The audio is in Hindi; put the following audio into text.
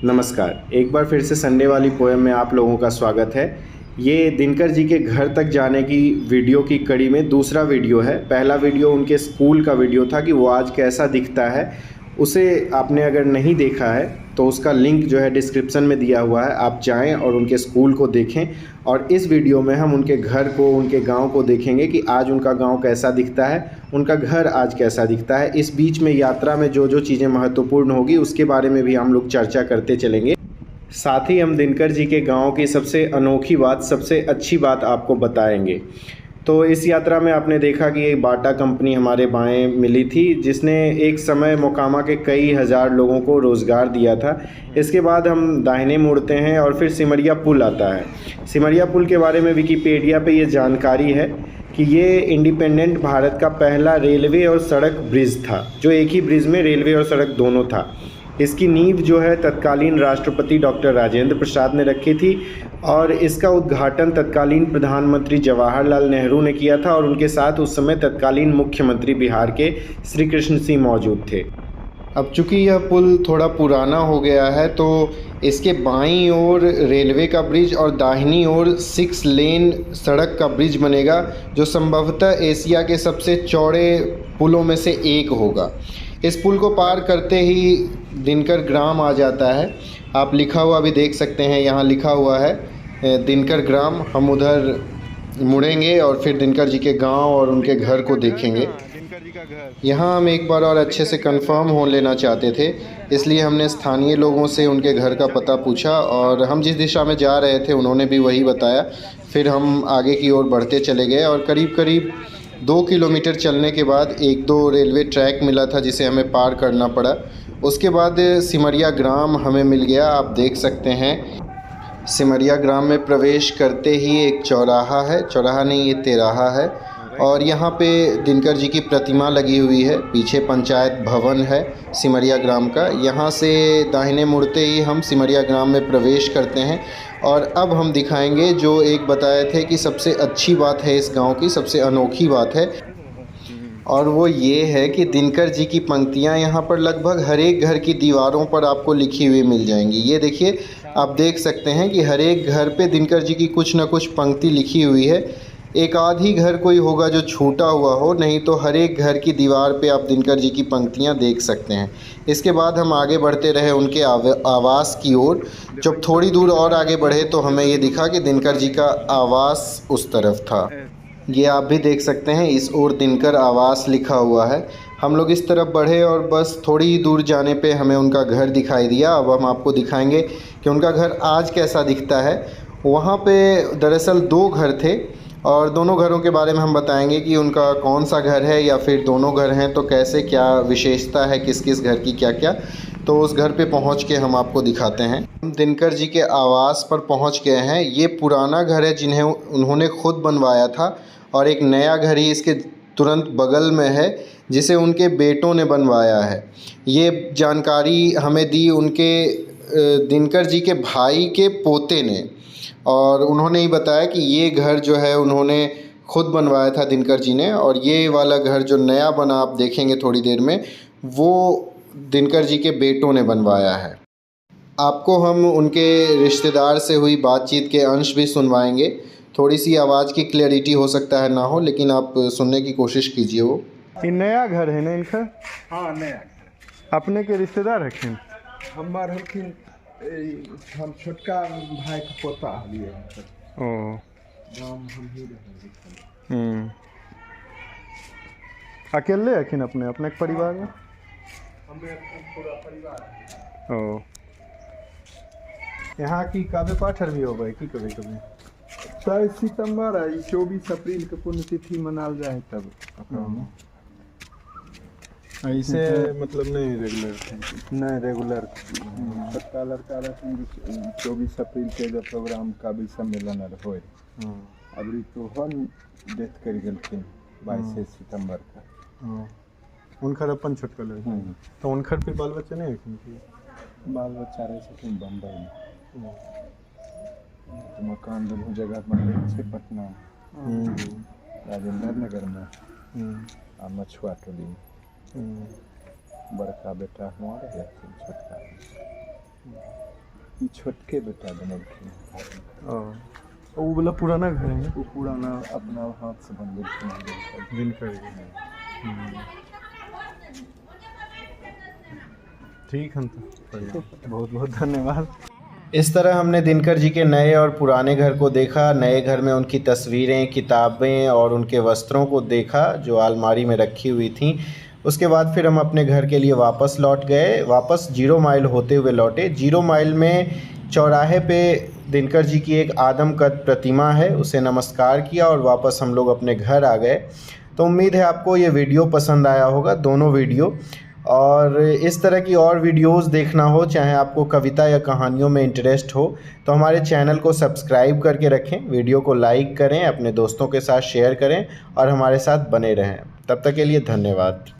नमस्कार। एक बार फिर से संडे वाली पोएम में आप लोगों का स्वागत है। ये दिनकर जी के घर तक जाने की वीडियो की कड़ी में दूसरा वीडियो है। पहला वीडियो उनके स्कूल का वीडियो था कि वो आज कैसा दिखता है। उसे आपने अगर नहीं देखा है तो उसका लिंक जो है डिस्क्रिप्शन में दिया हुआ है, आप जाएं और उनके स्कूल को देखें। और इस वीडियो में हम उनके घर को, उनके गांव को देखेंगे कि आज उनका गांव कैसा दिखता है, उनका घर आज कैसा दिखता है। इस बीच में यात्रा में जो जो चीज़ें महत्वपूर्ण होगी उसके बारे में भी हम लोग चर्चा करते चलेंगे। साथ ही हम दिनकर जी के गांव की सबसे अनोखी बात, सबसे अच्छी बात आपको बताएंगे। तो इस यात्रा में आपने देखा कि एक बाटा कंपनी हमारे बाएं मिली थी, जिसने एक समय मोकामा के कई हज़ार लोगों को रोज़गार दिया था। इसके बाद हम दाहिने मुड़ते हैं और फिर सिमरिया पुल आता है। सिमरिया पुल के बारे में विकिपीडिया पे ये जानकारी है कि ये इंडिपेंडेंट भारत का पहला रेलवे और सड़क ब्रिज था, जो एक ही ब्रिज में रेलवे और सड़क दोनों था। इसकी नींव जो है तत्कालीन राष्ट्रपति डॉक्टर राजेंद्र प्रसाद ने रखी थी और इसका उद्घाटन तत्कालीन प्रधानमंत्री जवाहरलाल नेहरू ने किया था, और उनके साथ उस समय तत्कालीन मुख्यमंत्री बिहार के श्री कृष्ण सिंह मौजूद थे। अब चूँकि यह पुल थोड़ा पुराना हो गया है तो इसके बाईं ओर रेलवे का ब्रिज और दाहिनी ओर 6 लेन सड़क का ब्रिज बनेगा, जो संभवतः एशिया के सबसे चौड़े पुलों में से एक होगा। इस पुल को पार करते ही दिनकर ग्राम आ जाता है। आप लिखा हुआ भी देख सकते हैं, यहाँ लिखा हुआ है दिनकर ग्राम। हम उधर मुड़ेंगे और फिर दिनकर जी के गांव और उनके घर को देखेंगे। यहाँ हम एक बार और अच्छे से कंफर्म हो लेना चाहते थे, इसलिए हमने स्थानीय लोगों से उनके घर का पता पूछा और हम जिस दिशा में जा रहे थे उन्होंने भी वही बताया। फिर हम आगे की ओर बढ़ते चले गए और करीब करीब 2 किलोमीटर चलने के बाद 1-2 रेलवे ट्रैक मिला था जिसे हमें पार करना पड़ा। उसके बाद सिमरिया ग्राम हमें मिल गया। आप देख सकते हैं सिमरिया ग्राम में प्रवेश करते ही एक चौराहा है, चौराहा नहीं ये तिराहा है, और यहाँ पे दिनकर जी की प्रतिमा लगी हुई है। पीछे पंचायत भवन है सिमरिया ग्राम का। यहाँ से दाहिने मुड़ते ही हम सिमरिया ग्राम में प्रवेश करते हैं। और अब हम दिखाएंगे जो एक बताए थे कि सबसे अच्छी बात है इस गांव की, सबसे अनोखी बात है, और वो ये है कि दिनकर जी की पंक्तियाँ यहाँ पर लगभग हर एक घर की दीवारों पर आपको लिखी हुई मिल जाएंगी। ये देखिए, आप देख सकते हैं कि हर एक घर पे दिनकर जी की कुछ न कुछ पंक्ति लिखी हुई है। एक आध ही घर कोई होगा जो छूटा हुआ हो, नहीं तो हर एक घर की दीवार पे आप दिनकर जी की पंक्तियाँ देख सकते हैं। इसके बाद हम आगे बढ़ते रहे उनके आवास की ओर। जब थोड़ी दूर और आगे बढ़े तो हमें ये दिखा कि दिनकर जी का आवास उस तरफ था। ये आप भी देख सकते हैं, इस ओर दिनकर आवास लिखा हुआ है। हम लोग इस तरफ बढ़े और बस थोड़ी ही दूर जाने पे हमें उनका घर दिखाई दिया। अब हम आपको दिखाएंगे कि उनका घर आज कैसा दिखता है। वहाँ पे दरअसल 2 घर थे और दोनों घरों के बारे में हम बताएंगे कि उनका कौन सा घर है, या फिर दोनों घर हैं तो कैसे, क्या विशेषता है, किस किस घर की क्या क्या। तो उस घर पे पहुंच के हम आपको दिखाते हैं। हम दिनकर जी के आवास पर पहुंच गए हैं। ये पुराना घर है जिन्हें उन्होंने खुद बनवाया था, और एक नया घर ही इसके तुरंत बगल में है जिसे उनके बेटों ने बनवाया है। ये जानकारी हमें दी उनके दिनकर जी के भाई के पोते ने, और उन्होंने ही बताया कि ये घर जो है उन्होंने खुद बनवाया था दिनकर जी ने, और ये वाला घर जो नया बना आप देखेंगे थोड़ी देर में, वो दिनकर जी के बेटों ने बनवाया है। आपको हम उनके रिश्तेदार से हुई बातचीत के अंश भी सुनवाएंगे। थोड़ी सी आवाज़ की क्लैरिटी हो सकता है ना हो, लेकिन आप सुनने की कोशिश कीजिए। वो ये नया घर है ना इनका? हाँ, नया घर। अपने के रिश्तेदार हखिन? हमार हखिन हम छोटका भाई के पोता हलिए। ओ, गाँव हम ही रहे। अकेले हखिन अपने अपने परिवार में? हमें पूरा परिवार। ओ, यहाँ की काव्य पाठर भी होगा कि कभी कभी? 23 सितंबर है, 24 अप्रैल के पुण्यतिथि मनाल जाए तब। ऐसे मतलब नहीं रेगुलर थे? नहीं रेगुलर। छोटका लड़का रहे 24 अप्रैल के जब प्रोग्राम काव्य सम्मेलन हो, अभी तो हम डेथ कर गए 22 सितंबर का। उनकर अपन छोटका लड़का, तो उनकर फिर बाल बच्चे नहीं है? बाल बच्चा रहे थे बम्बई में। तो मकान दोनों जगह बन से पटना, राजेंद्र नगर में और मछुआ टोली में। बड़का बेटा हमारे छोटका ये छोटके बेटा बनलखिन। वो वाला पुराना घर है वो पुराना अपना हाथ से बनलखिन दिनकर। ठीक है, तो बहुत बहुत धन्यवाद। इस तरह हमने दिनकर जी के नए और पुराने घर को देखा। नए घर में उनकी तस्वीरें, किताबें और उनके वस्त्रों को देखा जो अलमारी में रखी हुई थी। उसके बाद फिर हम अपने घर के लिए वापस लौट गए। वापस 0 माइल होते हुए लौटे। 0 माइल में चौराहे पे दिनकर जी की एक आदमकद प्रतिमा है, उसे नमस्कार किया और वापस हम लोग अपने घर आ गए। तो उम्मीद है आपको ये वीडियो पसंद आया होगा, दोनों वीडियो। और इस तरह की और वीडियोस देखना हो, चाहे आपको कविता या कहानियों में इंटरेस्ट हो, तो हमारे चैनल को सब्सक्राइब करके रखें, वीडियो को लाइक करें, अपने दोस्तों के साथ शेयर करें और हमारे साथ बने रहें। तब तक के लिए धन्यवाद।